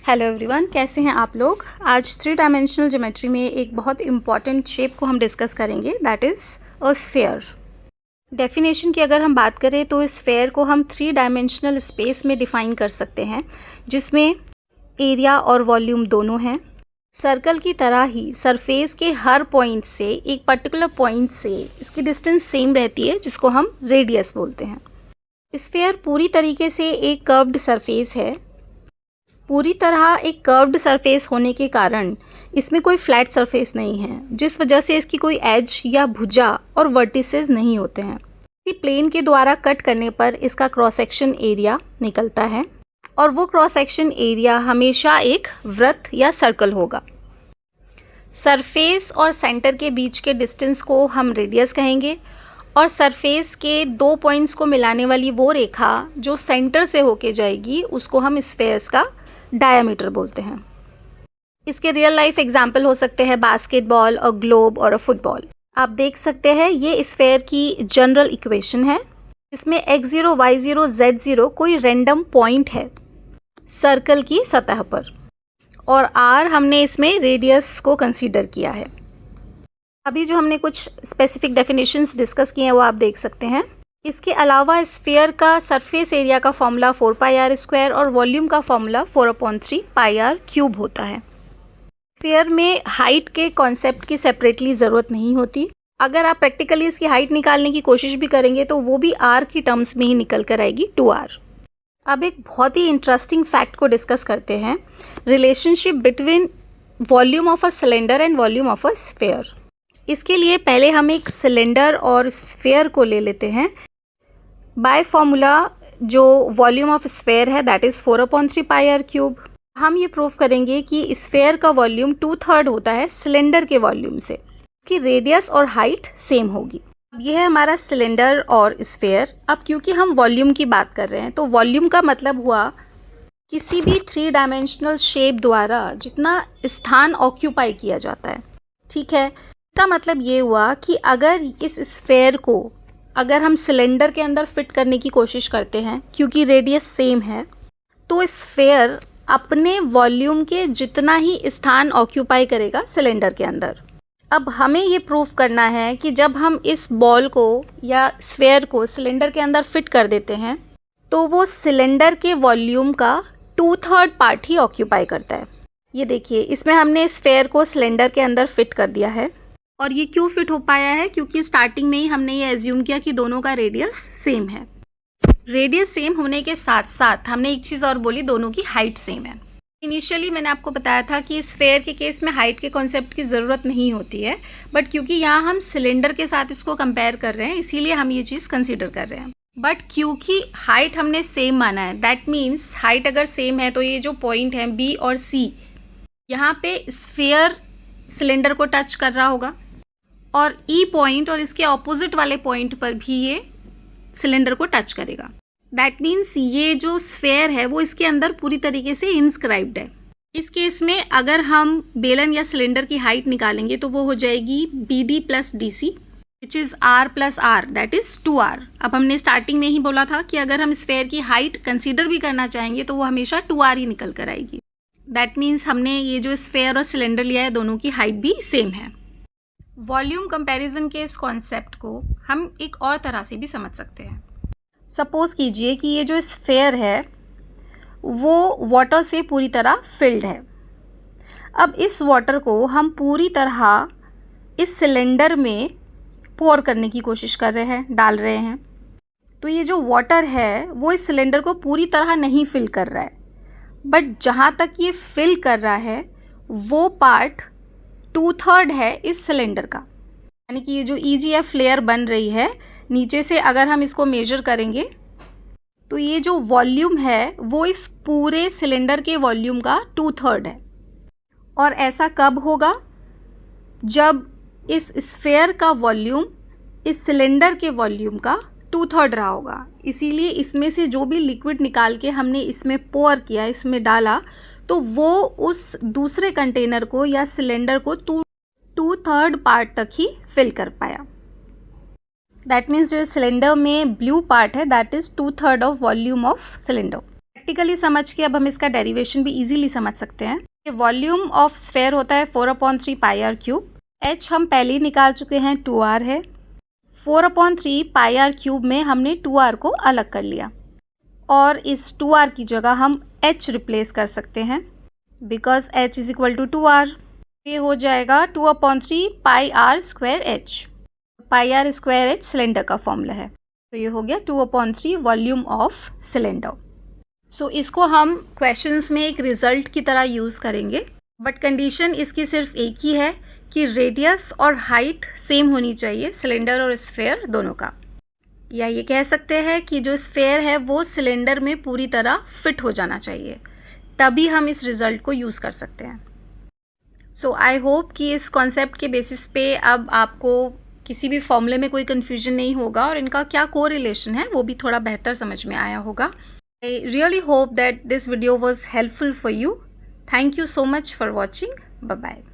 Hello everyone, कैसे हैं आप लोग। आज 3 डायमेंशनल ज्योमेट्री में एक बहुत इंपॉर्टेंट शेप को हम डिस्कस करेंगे, that is a sphere. Definition की अगर हम बात करें तो इस स्फेयर को हम 3 डायमेंशनल स्पेस में डिफ़ाइन कर सकते हैं, जिसमें एरिया और वॉल्यूम दोनों हैं। सर्कल की तरह ही सरफेस के हर पॉइंट से एक पर्टिकुलर पॉइंट से इसकी डिस्टेंस सेम रहती है, जिसको हम रेडियस बोलते हैं। स्फेयर पूरी तरीके से एक कर्व्ड सरफेस है। पूरी तरह एक कर्व्ड सरफेस होने के कारण इसमें कोई फ्लैट सरफेस नहीं है, जिस वजह से इसकी कोई एज या भुजा और वर्टिसेस नहीं होते हैं। इसी प्लेन के द्वारा कट करने पर इसका क्रॉस सेक्शन एरिया निकलता है और वो क्रॉस सेक्शन एरिया हमेशा एक वृत्त या सर्कल होगा। सरफेस और सेंटर के बीच के डिस्टेंस को हम रेडियस कहेंगे और सरफेस के दो पॉइंट्स को मिलाने वाली वो रेखा जो सेंटर से होके जाएगी उसको हम स्फेयर्स का डायमीटर बोलते हैं। इसके रियल लाइफ एग्जाम्पल हो सकते हैं बास्केटबॉल और ग्लोब और फुटबॉल। आप देख सकते हैं ये स्फेयर की जनरल इक्वेशन है, जिसमें x0, y0, z0 कोई रैंडम पॉइंट है सर्कल की सतह पर और r हमने इसमें रेडियस को कंसीडर किया है। अभी जो हमने कुछ स्पेसिफिक डेफिनेशंस डिस्कस किए हैं वो आप देख सकते हैं। इसके अलावा स्फीयर का सरफेस एरिया का फॉर्मूला 4πr² और वॉल्यूम का फॉर्मूला 4/3πr³ होता है। स्फीयर में हाइट के कॉन्सेप्ट की सेपरेटली ज़रूरत नहीं होती। अगर आप प्रैक्टिकली इसकी हाइट निकालने की कोशिश भी करेंगे तो वो भी r की टर्म्स में ही निकल कर आएगी, 2r। अब एक बहुत ही इंटरेस्टिंग फैक्ट को डिस्कस करते हैं, relationship between volume of a cylinder and volume of a sphere. इसके लिए पहले हम एक सिलेंडर और स्फीयर को ले लेते हैं। बाय फॉर्मूला जो वॉल्यूम ऑफ स्फीयर है दैट इज़ 4/3πr³। हम ये प्रूव करेंगे कि स्फीयर का वॉल्यूम 2/3 होता है सिलेंडर के वॉल्यूम से। इसकी रेडियस और हाइट सेम होगी। अब यह है हमारा सिलेंडर और स्फीयर। अब क्योंकि हम वॉल्यूम की बात कर रहे हैं तो वॉल्यूम का मतलब हुआ किसी भी 3 डायमेंशनल शेप द्वारा जितना स्थान ऑक्यूपाई किया जाता है। ठीक है, इसका मतलब ये हुआ कि अगर इस स्फीयर को अगर हम सिलेंडर के अंदर फिट करने की कोशिश करते हैं, क्योंकि रेडियस सेम है, तो स्फीयर अपने वॉल्यूम के जितना ही स्थान ऑक्यूपाई करेगा सिलेंडर के अंदर। अब हमें ये प्रूफ करना है कि जब हम इस बॉल को या स्फीयर को सिलेंडर के अंदर फिट कर देते हैं तो वो सिलेंडर के वॉल्यूम का 2/3 पार्ट ही ऑक्यूपाई करता है। ये देखिए, इसमें हमने स्फीयर को सिलेंडर के अंदर फिट कर दिया है। और ये क्यों फिट हो पाया है? क्योंकि स्टार्टिंग में ही हमने ये एज्यूम किया कि दोनों का रेडियस सेम है। रेडियस सेम होने के साथ साथ हमने एक चीज़ और बोली, दोनों की हाइट सेम है। इनिशियली मैंने आपको बताया था कि स्फीयर के केस में हाइट के कॉन्सेप्ट की ज़रूरत नहीं होती है, बट क्योंकि यहाँ हम सिलेंडर के साथ इसको कंपेयर कर रहे हैं इसीलिए हम ये चीज़ कंसिडर कर रहे हैं। बट क्योंकि हाइट हमने सेम माना है, दैट मीन्स हाइट अगर सेम है तो ये जो पॉइंट है B और C, यहाँ पे स्फीयर सिलेंडर को टच कर रहा होगा और E पॉइंट और इसके ऑपोजिट वाले पॉइंट पर भी ये सिलेंडर को टच करेगा। दैट मीन्स ये जो स्फीयर है वो इसके अंदर पूरी तरीके से इंस्क्राइब्ड है। इस केस में अगर हम बेलन या सिलेंडर की हाइट निकालेंगे तो वो हो जाएगी BD + DC which is R + R, that is 2R। अब हमने स्टार्टिंग में ही बोला था कि अगर हम स्फीयर की हाइट कंसीडर भी करना चाहेंगे तो वो हमेशा 2R ही निकल कर आएगी। दैट मीन्स हमने ये जो स्फीयर और सिलेंडर लिया है दोनों की हाइट भी सेम है। वॉल्यूम कंपैरिजन के इस कॉन्सेप्ट को हम एक और तरह से भी समझ सकते हैं। सपोज़ कीजिए कि ये जो स्फीयर है वो वाटर से पूरी तरह फिल्ड है। अब इस वाटर को हम पूरी तरह इस सिलेंडर में पोर करने की कोशिश कर रहे हैं, डाल रहे हैं। तो ये जो वाटर है वो इस सिलेंडर को पूरी तरह नहीं फिल कर रहा है, बट जहाँ तक ये फिल कर रहा है वो पार्ट 2/3 है इस सिलेंडर का। यानी कि ये जो EGF लेयर बन रही है नीचे से, अगर हम इसको मेजर करेंगे तो ये जो वॉल्यूम है वो इस पूरे सिलेंडर के वॉल्यूम का 2/3 है। और ऐसा कब होगा? जब इस स्फीयर का वॉल्यूम इस सिलेंडर के वॉल्यूम का 2/3 रहा होगा। इसीलिए इसमें से जो भी लिक्विड निकाल के हमने इसमें पोर किया, इसमें डाला, तो वो उस दूसरे कंटेनर को या सिलेंडर को 2/3 पार्ट तक ही फिल कर पाया। दैट मीन्स जो सिलेंडर में ब्लू पार्ट है that is 2/3 of volume of cylinder. Practically समझ के अब हम इसका डेरिवेशन भी इजीली समझ सकते हैं। वॉल्यूम ऑफ स्फेयर होता है 4/3 पाई आर क्यूब। h हम पहले ही निकाल चुके हैं 2r है। 4/3 पाई आर क्यूब में हमने 2r को अलग कर लिया और इस 2r की जगह हम h रिप्लेस कर सकते हैं because h is equal to 2r। ये हो जाएगा 2/3 pi r square h। Pi r square h cylinder का फॉर्मूला है, तो ये हो गया 2/3 वॉल्यूम ऑफ सिलेंडर। सो इसको हम क्वेश्चंस में एक रिजल्ट की तरह यूज़ करेंगे, बट कंडीशन इसकी सिर्फ एक ही है कि रेडियस और हाइट सेम होनी चाहिए सिलेंडर और स्फेयर दोनों का। या ये कह सकते हैं कि जो स्फेयर है वो सिलेंडर में पूरी तरह फिट हो जाना चाहिए, तभी हम इस रिज़ल्ट को यूज़ कर सकते हैं। सो आई होप कि इस कॉन्सेप्ट के बेसिस पे अब आपको किसी भी फॉर्मूले में कोई कन्फ्यूजन नहीं होगा और इनका क्या कोरिलेशन है वो भी थोड़ा बेहतर समझ में आया होगा। I really hope that this video was helpful for you. Thank you so much for watching. Bye bye.